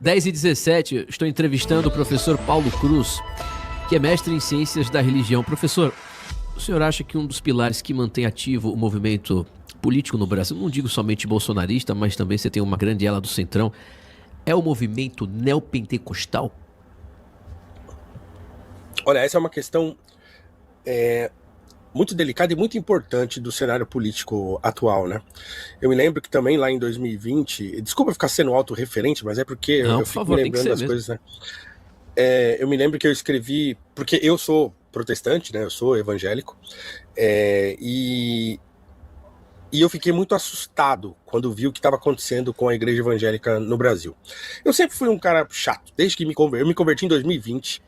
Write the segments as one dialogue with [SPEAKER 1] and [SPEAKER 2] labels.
[SPEAKER 1] 10h17, estou entrevistando o professor Paulo Cruz, que é mestre em Ciências da Religião. Professor, o senhor acha que um dos pilares que mantém ativo o movimento político no Brasil, não digo somente bolsonarista, mas também você tem uma grande ala do Centrão, é o movimento neopentecostal?
[SPEAKER 2] Olha, essa é uma questão muito delicada e muito importante do cenário político atual, né? Eu me lembro que também lá em 2020, desculpa ficar sendo autorreferente, mas é porque
[SPEAKER 1] Não,
[SPEAKER 2] eu
[SPEAKER 1] por
[SPEAKER 2] fico
[SPEAKER 1] favor,
[SPEAKER 2] me
[SPEAKER 1] tem que
[SPEAKER 2] lembrando
[SPEAKER 1] ser
[SPEAKER 2] das
[SPEAKER 1] mesmo.
[SPEAKER 2] coisas, né? Eu me lembro que eu escrevi, porque eu sou protestante, né? Eu sou evangélico, e eu fiquei muito assustado quando vi o que estava acontecendo com a igreja evangélica no Brasil. Eu sempre fui um cara chato, desde que eu me converti em 2020,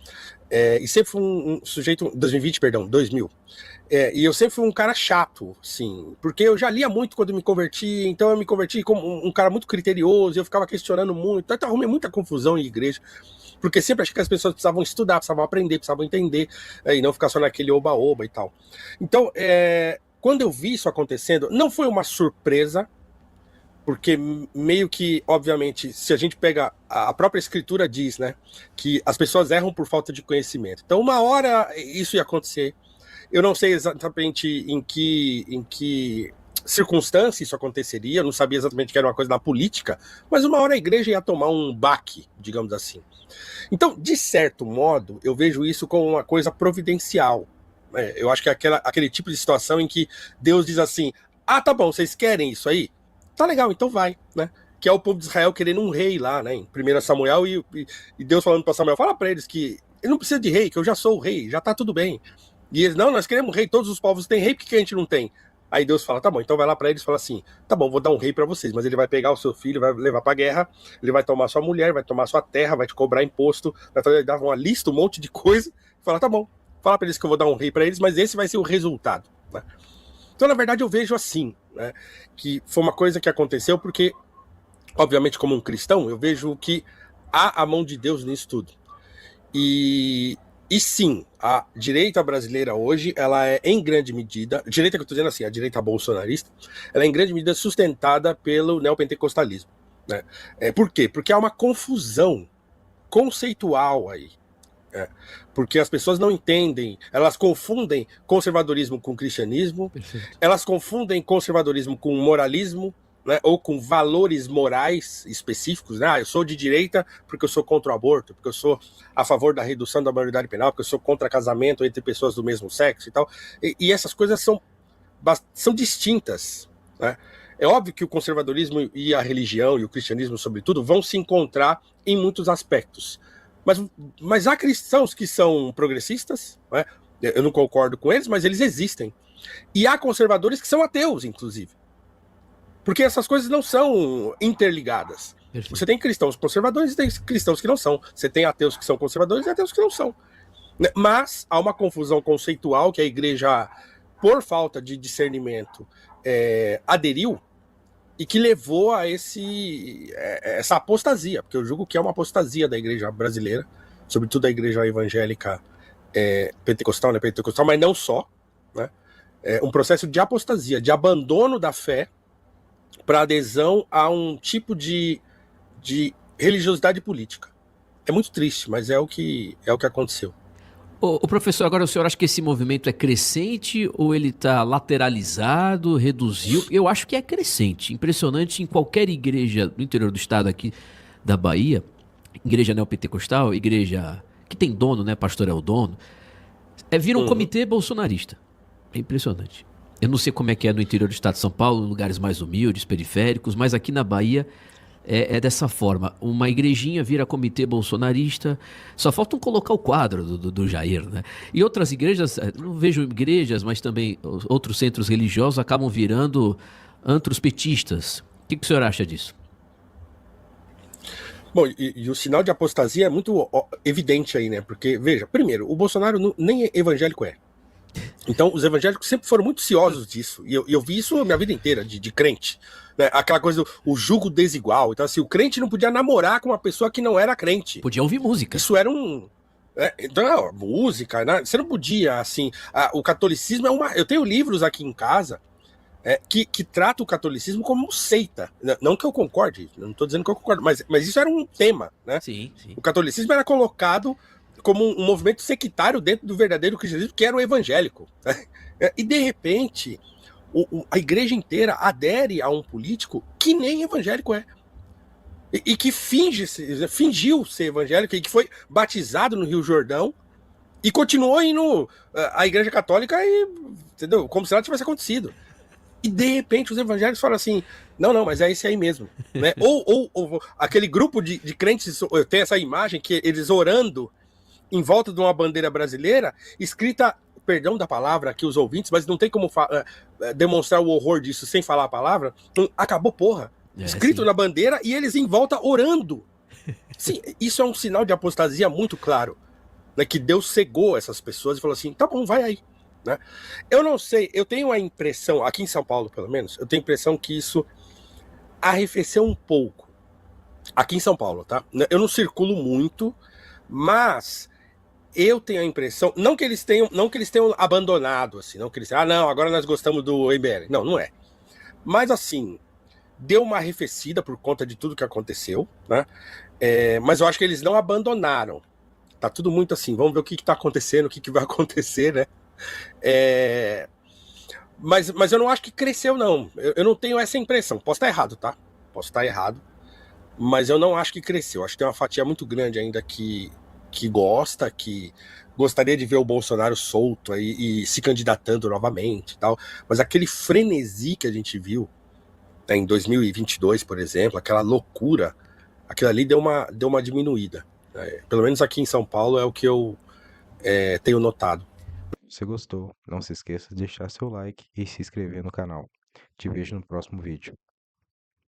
[SPEAKER 2] e sempre fui um sujeito, 2020, perdão, 2000. E eu sempre fui um cara chato, sim, porque eu já lia muito quando me converti, então eu me converti como um cara muito criterioso, eu ficava questionando muito, então eu arrumei muita confusão em igreja, porque sempre achei que as pessoas precisavam estudar, precisavam aprender, precisavam entender, e não ficar só naquele oba-oba e tal. Então, quando eu vi isso acontecendo, não foi uma surpresa, porque meio que, obviamente, se a gente pega a própria escritura diz, né, que as pessoas erram por falta de conhecimento. Então, uma hora isso ia acontecer. Eu não sei exatamente em que circunstância isso aconteceria, eu não sabia exatamente que era uma coisa da política, mas uma hora a igreja ia tomar um baque, digamos assim. Então, de certo modo, eu vejo isso como uma coisa providencial. Eu acho que é aquele tipo de situação em que Deus diz assim, tá bom, vocês querem isso aí? Tá legal, então vai, né? Que é o povo de Israel querendo um rei lá, né? Em 1 Samuel, e Deus falando para Samuel, fala para eles que ele não precisa de rei, que eu já sou o rei, já tá tudo bem. E eles, não, nós queremos rei, todos os povos têm rei, por que a gente não tem? Aí Deus fala, tá bom, então vai lá pra eles e fala assim, tá bom, vou dar um rei pra vocês, mas ele vai pegar o seu filho, vai levar pra guerra, ele vai tomar sua mulher, vai tomar sua terra, vai te cobrar imposto, vai fazer, dar uma lista, um monte de coisa, e fala, tá bom, fala pra eles que eu vou dar um rei pra eles, mas esse vai ser o resultado, né? Então, na verdade, eu vejo assim, né, que foi uma coisa que aconteceu porque, obviamente, como um cristão, eu vejo que há a mão de Deus nisso tudo. E sim, a direita brasileira hoje, ela é em grande medida, direita que eu estou dizendo assim, a direita bolsonarista, ela é em grande medida sustentada pelo neopentecostalismo, né? Por quê? Porque há uma confusão conceitual aí. Porque as pessoas não entendem, elas confundem conservadorismo com cristianismo,
[SPEAKER 1] Perfeito.
[SPEAKER 2] elas confundem conservadorismo com moralismo, né, ou com valores morais específicos, né? Eu sou de direita porque eu sou contra o aborto, porque eu sou a favor da redução da maioridade penal, porque eu sou contra casamento entre pessoas do mesmo sexo e tal. E essas coisas são distintas, né? É óbvio que o conservadorismo e a religião, e o cristianismo sobretudo, vão se encontrar em muitos aspectos. Mas há cristãos que são progressistas, né? Eu não concordo com eles, mas eles existem. E há conservadores que são ateus, inclusive. Porque essas coisas não são interligadas.
[SPEAKER 1] Perfeito.
[SPEAKER 2] Você tem cristãos conservadores e tem cristãos que não são. Você tem ateus que são conservadores e ateus que não são. Mas há uma confusão conceitual que a igreja, por falta de discernimento, aderiu e que levou a essa apostasia, porque eu julgo que é uma apostasia da igreja brasileira, sobretudo a igreja evangélica pentecostal, né, pentecostal, mas não só, né? Um processo de apostasia, de abandono da fé para adesão a um tipo de religiosidade política. É muito triste, mas é o que aconteceu.
[SPEAKER 1] O professor, agora o senhor acha que esse movimento é crescente ou ele está lateralizado, reduziu? Eu acho que é crescente. Impressionante, em qualquer igreja do interior do estado aqui da Bahia, igreja neopentecostal, igreja que tem dono, né? Pastor é o dono, vira um comitê bolsonarista. É impressionante. Eu não sei como é que é no interior do estado de São Paulo, em lugares mais humildes, periféricos, mas aqui na Bahia é dessa forma. Uma igrejinha vira comitê bolsonarista, só faltam colocar o quadro do Jair, né? E outras igrejas, não vejo igrejas, mas também outros centros religiosos acabam virando antros petistas. O que o senhor acha disso?
[SPEAKER 2] Bom, e o sinal de apostasia é muito evidente aí, né? Porque, veja, primeiro, o Bolsonaro nem evangélico é. Então, os evangélicos sempre foram muito ciosos disso. E eu vi isso a minha vida inteira, de crente. Né? Aquela coisa do julgo desigual. Então, assim, o crente não podia namorar com uma pessoa que não era crente.
[SPEAKER 1] Podia ouvir música.
[SPEAKER 2] Isso era um... Então, música, né? Você não podia, assim... o catolicismo é uma... Eu tenho livros aqui em casa que trata o catolicismo como seita. Não que eu concorde, não estou dizendo que eu concordo, mas isso era um tema, né?
[SPEAKER 1] Sim, sim.
[SPEAKER 2] O catolicismo era colocado como um movimento sectário dentro do verdadeiro cristianismo, que era o evangélico. Né? E de repente, a igreja inteira adere a um político que nem evangélico é. E que fingiu ser evangélico e que foi batizado no Rio Jordão e continuou indo à igreja católica e, entendeu? Como se nada tivesse acontecido. E de repente os evangélicos falam assim: não, mas é esse aí mesmo. Né? Ou aquele grupo de crentes, eu tenho essa imagem que eles orando em volta de uma bandeira brasileira, escrita, perdão da palavra aqui os ouvintes, mas não tem como demonstrar o horror disso sem falar a palavra. Acabou, porra. Escrito
[SPEAKER 1] Sim.
[SPEAKER 2] na bandeira e eles em volta orando. Sim, isso é um sinal de apostasia muito claro. Né, que Deus cegou essas pessoas e falou assim: tá bom, vai aí. Né? Eu não sei, eu tenho a impressão, aqui em São Paulo pelo menos, eu tenho a impressão que isso arrefeceu um pouco. Aqui em São Paulo, tá? Eu não circulo muito, mas eu tenho a impressão, não que eles tenham abandonado, assim, não que eles, não, agora nós gostamos do MBL. Não, não é. Mas assim, deu uma arrefecida por conta de tudo que aconteceu, né? Mas eu acho que eles não abandonaram. Tá tudo muito assim, vamos ver o que tá acontecendo, o que vai acontecer, né? Mas eu não acho que cresceu, não. Eu não tenho essa impressão. Posso estar errado, tá? Posso estar errado. Mas eu não acho que cresceu. Acho que tem uma fatia muito grande ainda que gosta, que gostaria de ver o Bolsonaro solto aí e se candidatando novamente e tal. Mas aquele frenesi que a gente viu, né, em 2022, por exemplo, aquela loucura, aquilo ali deu uma diminuída. Pelo menos aqui em São Paulo é o que eu tenho notado.
[SPEAKER 3] Se gostou, não se esqueça de deixar seu like e se inscrever no canal. Te vejo no próximo vídeo.